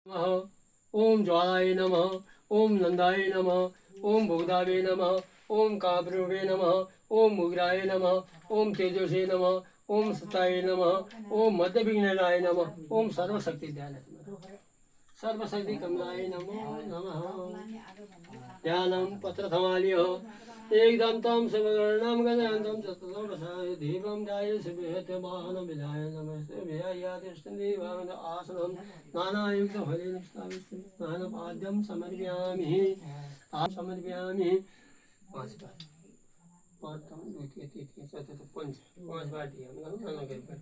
नमः ओम ज्वालाय नमः ओम नंदाय नमः ओम भोगदावे नमः ओम काब्रुवे नमः ओम मुग्राय नमः ओम तेजसे नमः ओम सताय नमः ओम मध्यविघ्नाय नमः ओम सर्वशक्ति ध्यान सर्वशक्ति कमलाय नमो नमः ध्यानं पत्रथमाल्य एकदन्तं शिवगणं गजाननं चतुर्भुजं प्रसाय दीपं ध्याये शिवेत्यमानं विधाय नमस्ते व्यायातिष्ठन् देवान् आसनं नानायुक्तफलेन स्नानपाद्यं समर्पयामि समर्पयामि पाँच द्वितीय तृतीय चतुर्थ पाँच बार दिया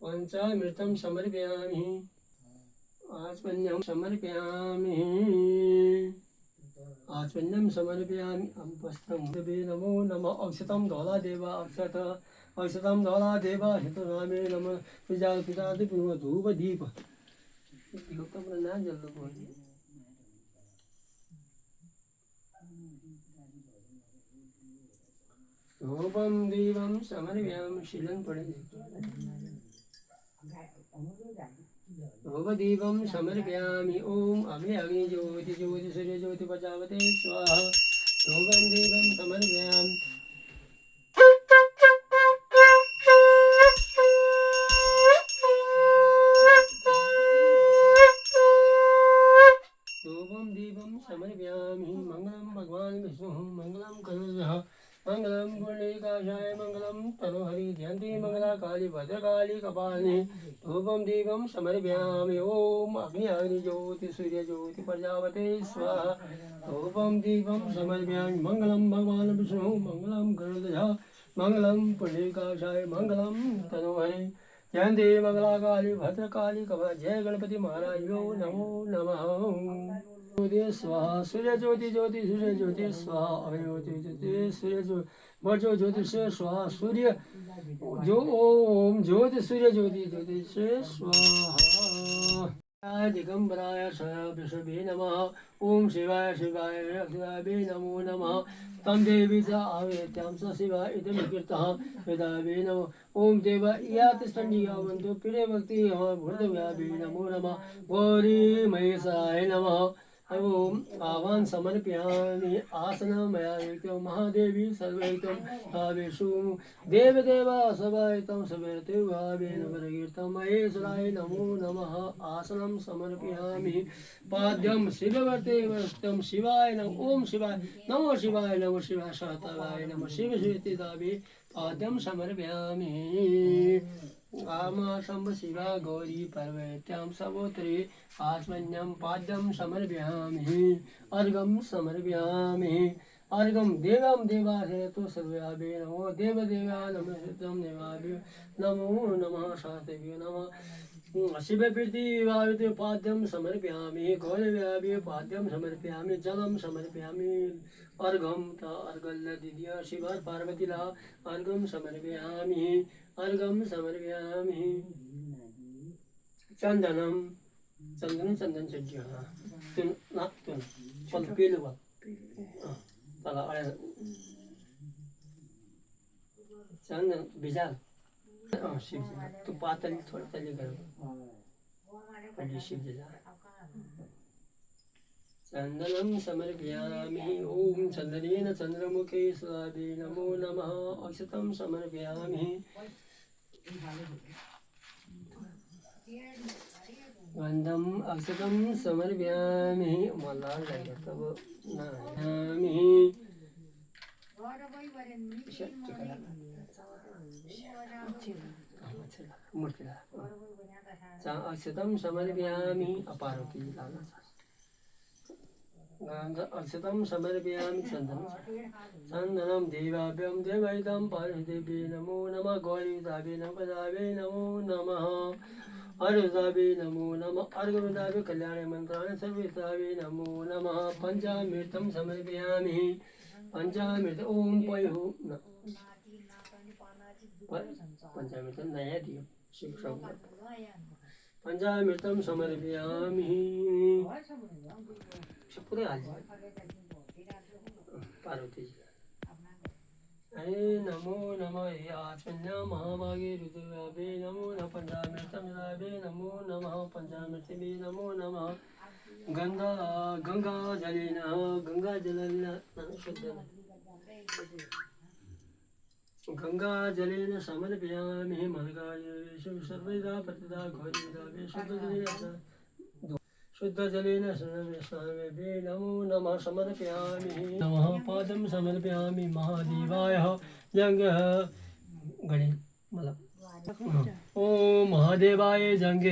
पंचामृतं समर्पयामि आचमन्यं समर्पयामि आचमन्यं समर्पयामि वस्त्रं देवे नमो नमः अक्षतं धौलादेव अक्षत अक्षतं धौलादेव हितनामे नमः पिता पिता धूप दीप दीप ना जल धूपं दीपं समर्पयामि शीलं पड़े धूपदीपं समर्पयामि ओम अग्नि अग्नि ज्योति ज्योति सूर्य ज्योति प्रजापते स्वाहा धूपं दीपं समर्पयामि धूपं दीपं समर्पयामि मंगलम भगवान विष्णु मंगलम करुणः मंगलम गुणिकाशाय मंगलम तनोहरि जयंती मंगला काली भद्रकाली कपालिनी धूपम दीपम समर्पयामि ओम अग्नि अग्नि ज्योति सूर्य ज्योति प्रजापते स्वाहा धूपम दीपम समर्पयामि मंगलम भगवान विष्णु मंगलम गरुड़ध्वज मंगलम पुण्डिकाक्षाय मंगलम तनोहरि जयंती मंगला काली भद्रकाली कपा जय गणपति महाराज नमो नमः ज्योति स्वाहा सूर्य ज्योति ज्योति सूर्य ज्योति स्वाहा अग्नि ज्योति सूर्य ज्योति बजो ज्योति से स्वाहा सूर्य जो ओम ज्योति सूर्य ज्योति ज्योति से स्वाहा दिगंबराय विष्णुवे नमः ओम शिवाय शिवाय शिवाय नमो नमः तम देवी च आवेत्यां स शिवा इदं कीर्तः वेदावे नमः ओम देव या तिष्ठन्ति प्रिय भक्ति भूर्दव्यावे नमो नमः गौरी महेशाय नमः ओम आवान समर्पयामि आसनमयायुक्तं महादेवी सर्वैतं भावेषु देवदेव सवैतं सवैते भावेन वरकीर्तं महेश्वराय नमो नमः आसनं समर्पयामि पाद्यं शिववर्ते वस्तं शिवाय नमः ओम शिवाय नमो शिवाय शातावाय नमः शिव शिवेति दावे पाद्यं समर्पयामि आमा शंभ शिवा गौरी पर्वत्यां सवोत्रे आत्मन्यं पाद्यं समर्पयामि अर्घं समर्पयामि अर्घं देवं देवाहेतु सर्वयाभे नमो देवदेवा नमः देवाभ्यो नमो नमः शास्त्रेभ्यो नमः शिवप्रीतिभाविते पाद्यं समर्पयामि गौरव्याभ्यो पाद्यं समर्पयामि जलं समर्पयामि अर्घं त अर्घल्लदिद्य शिव पार्वतीला अर्घं समर्पयामि अर्घं समर्पयामि चंदनं चंदन चंदन चज्य तुन ना तुन चल पेलु बा तला अरे चंदन बिजाल शिव तू पातली थोड़ी तली कर अभी शिव जा चंदनं समर्पयामि ओम चंदनेन चंद्रमुखे स्वादे नमो नमः अक्षतं समर्पयामि गंधम अक्षतं समर्पयामि मल्लार लगे तब नामि अक्षतं समर्पयामि अपार्वती लाला अक्षतं समर्पयामि चंदनं देवाभ्यं देवैतं पार्वतीभ्ये नमो नमः गौरीदाभ्ये नमो नमः अर्घदाभ्ये नमो नमः अर्घदाभ्ये कल्याण मंत्राणि सर्वेताभ्ये नमो नमः पंचामृतं समर्पयामि पंचामृत ओम पयो पंचामृतं नया दियो शिव शब्द पंचामृतं समर्पयामि पूरे हाल पार्वती जी नमो नमः आत्मन्या महाभागे ऋतुव्यापे नमो नमः पंचामृतमिलाभे नमो नमः पंचामृतिभे नमो नमः गंगा जलेन शुद्ध गंगा जलेन समर्पयामि मलगायेषु सर्वदा प्रतिदा घोरिदा शुद्ध जलेन स्नानवे नमो नमः समर्पयामि नमः पादं समर्पयामि महादेवाय जंगः गणे मतलब ओम महादेवाय जंगे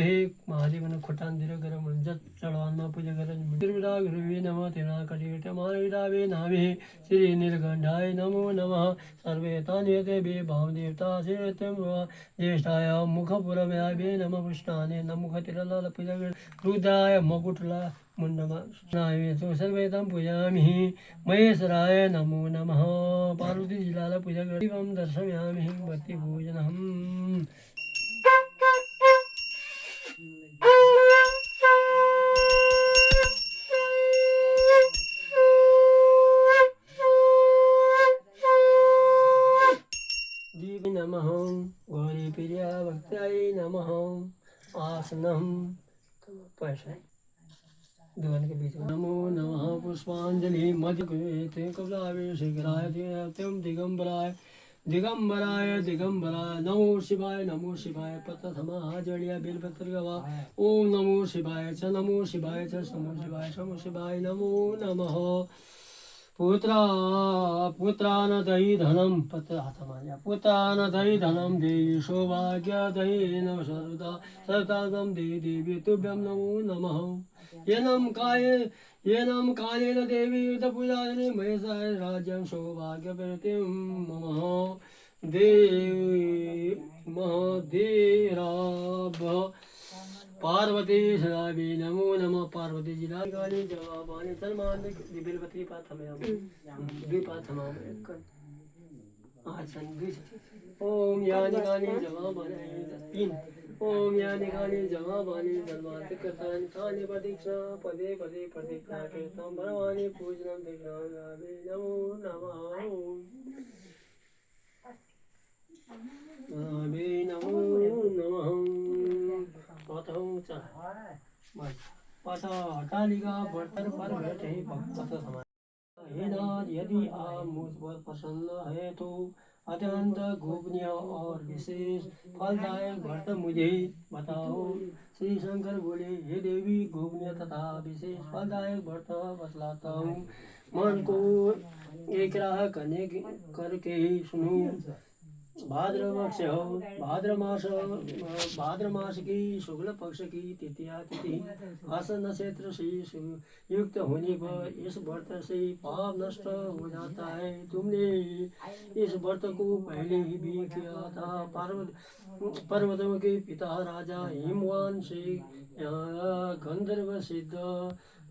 महादेव ने खुटान दिर गरम जत चढ़वान पूजा कर निर्विदा गुरुवे नमः तेना कटिट मानविदावे नामे श्री नीलकंठाय नमो नमः सर्वे तान्यते बे भाव देवता श्रीतम ज्येष्ठाय मुखपुरव्यावे नमः पुष्णाने नमुख तिरलाल पूजा रुद्राय मकुटला मुंडमा स्नावे तो सर्वेदं पूजामि महेश्वराय नमो नमः पार्वती जिलाल पूजा एवं दर्शयामि भक्ति पूजनम् दीप नमः गौरी प्रिया भक्ताय नमः आसनम पैसा दुकान के बीच में नमो नमः पुष्पांजलि मध्य कमलावे शीघ्राय दिगंबराय दिगंबराय दिगंबराय नमो शिवाय पतथमा जड़िया बेलपत्र गवा ओम नमो शिवाय च नमो शिवाय च समो शिवाय नमो नमः पुत्रान दही धनम पत्र हाथमाया पुत्रान दही धनम देवी सौभाग्य दही नम सर्वदा देवी तुभ्यं नमो नमः येनम कालेन देवी युद्ध पूजाने महेशाय राज्यं सौभाग्य प्रति मम देराभ पार्वती सदावे नमो नमः पार्वती जिला गाने जवाबाने सलमान बेलपत्री पाथमयाम द्विपाथमाम ओम यानि गाने जवाबाने तीन ओम यानि गाने जवाबाने धर्मार्थ कृतानि तानि प्रदीक्षा पदे पदे प्रदीक्षा कीर्तन भगवानी पूजनम दिव्यावे नमो नमः नमो नमः हटालिका बर्तन पर बैठे भक्त हे नाथ यदि आप मुझ पर प्रसन्न है तो अत्यंत गोपनीय और विशेष फलदायक व्रत मुझे बताओ। श्री शंकर बोले हे देवी गोपनीय तथा विशेष फलदायक व्रत बतलाता हूँ। मन को एक राह करके ही सुनो। भाद्र मास की शुक्ल पक्ष की तृतीया तिथि हस नक्षत्र से युक्त होने पर इस व्रत से पाप नष्ट हो जाता है। तुमने इस व्रत को पहले ही भी किया था। पर्वतों के पिता राजा हिमवान से गंधर्व सिद्ध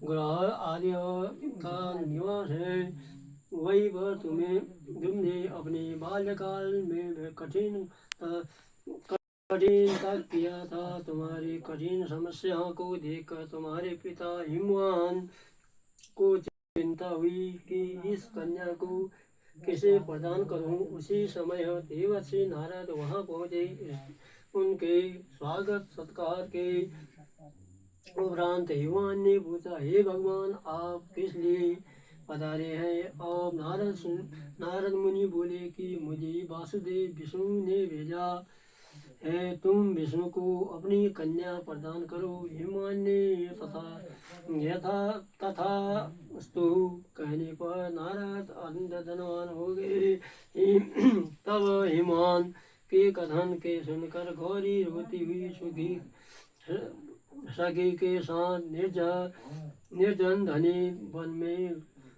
ग्रह आदि का निवास है। वही वह तुमने अपने बाल्यकाल में कठिन तक किया था। तुम्हारी कठिन समस्याओं को देखकर तुम्हारे पिता हिमवान को चिंता हुई कि इस कन्या को किसे प्रदान करूं। उसी समय देवर्षि नारद वहां पहुंचे। उनके स्वागत सत्कार के उपरांत हिमवान ने पूछा, हे भगवान आप किस लिए पधारे हैं। और नारद मुनि बोले कि मुझे वासुदेव विष्णु ने भेजा है, तुम विष्णु को अपनी कन्या प्रदान करो। हिमवान ने तथास्तु कहने पर नारद धनवान हो गए। तब हिमवान के कथन के सुनकर गौरी रोती हुई सखी के साथ निर्जन घने वन में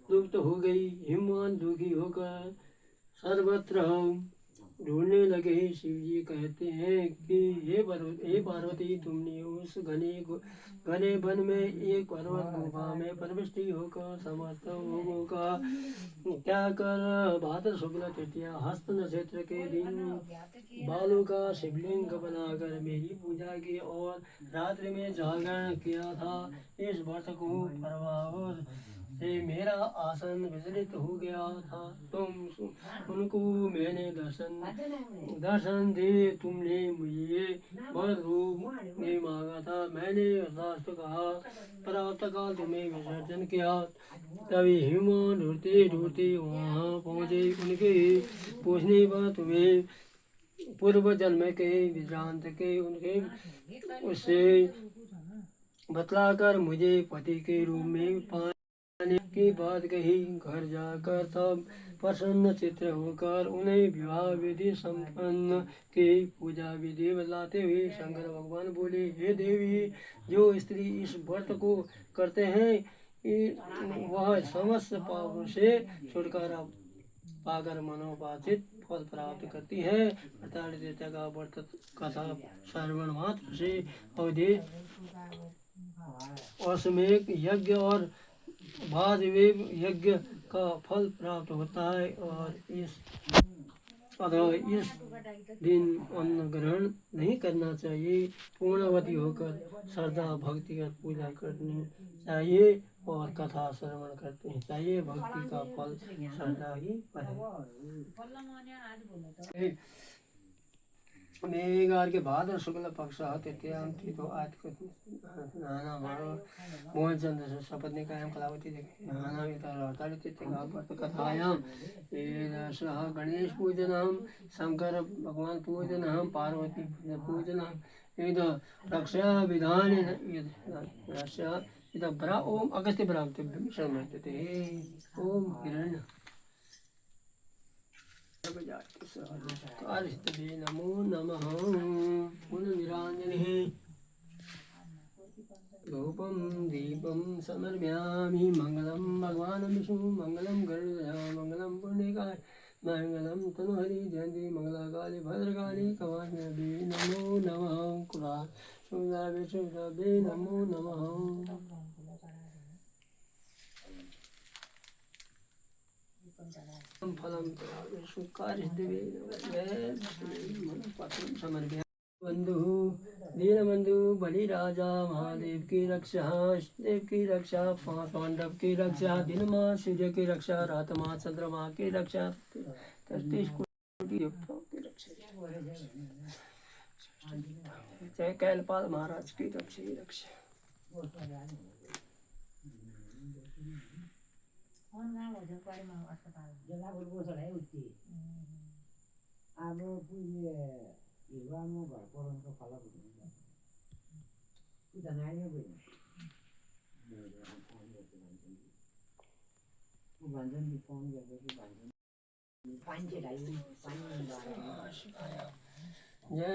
लुप्त हो गई। हिमवान दुखी होकर सर्वत्र ढूंढने लगे। शिव जी कहते हैं कि हे पार्वती तुमने उस घने वन में एक पर्वत गुफा में प्रविष्टि होकर समस्त भोगों का त्याग कर भाद्र शुक्ल तृतीया हस्त नक्षत्र के दिन बालू का शिवलिंग बनाकर मेरी पूजा की और रात्रि में जागरण किया था। इस व्रत को से मेरा आसन विचलित हो गया था, उनको मैंने दर्शन दे तुमने मुझे वर रूप में मांगा था। मैंने अर्थात कहा, प्रातः काल तुम्हें विसर्जन किया। तभी हिमवान ढूंढते ढूंढते वहाँ पहुँचे। उनके पूछने पर तुम्हें पूर्व जन्म के विभ्रांत के उनके उससे बतलाकर मुझे पति के रूप में पाने की बात कही। घर जाकर तब प्रसन्न चित्र होकर उन्हें विवाह विधि संपन्न की पूजा विधि बतलाते हुए शंकर भगवान बोले, हे देवी, जो स्त्री इस व्रत को करते हैं वह समस्त पापों से छुटकारा पाकर मनोवांछित फल प्राप्त करती है। अर्थात देवता का व्रत कथा श्रवण मात्र से अवधि अश्वमेध यज्ञ और भाजवेव यज्ञ का फल प्राप्त होता है। और इस दिन अन्न ग्रहण नहीं करना चाहिए। पूर्णवती होकर श्रद्धा भक्ति और पूजा करनी चाहिए और कथा श्रवण करते चाहिए। भक्ति का फल श्रद्धा ही है। मेघार के भाद्र शुक्ल पक्ष तृतीयाम थी तो आज नाना मारो मोहन चंद्र से शपथ निकायम कलावती नाना वितारताली तिथि कथायाम गणेश पूजनम शंकर भगवान पूजनम पार्वती पूजनम इद रक्षा विधान रक्षा इद ब्रा ओम अगस्त्य ब्राह्मण शर्मते ओम हिरण्य नमो नमः। पुनर्निराञ्जनिः धूपं दीपं समर्पयामि। मङ्गलं भगवान् विष्णु मङ्गलं गरुडध्वज मङ्गलं पुण्यकाय मङ्गलं तनुहरि जयन्ती मङ्गलकाली भद्रकाली कपालिनी नमो नमः। कुला सुंदर नमो नमः। फलम बंधु दीनबंधु बलि राजा महादेव की रक्षा, देव की रक्षा, पांच पांडव की रक्षा, दिन माँ सूर्य की रक्षा, रात माँ चंद्रमा की रक्षा, 33 कोटि देवताओं की रक्षा, जय कैलपाल महाराज की रक्षा। जय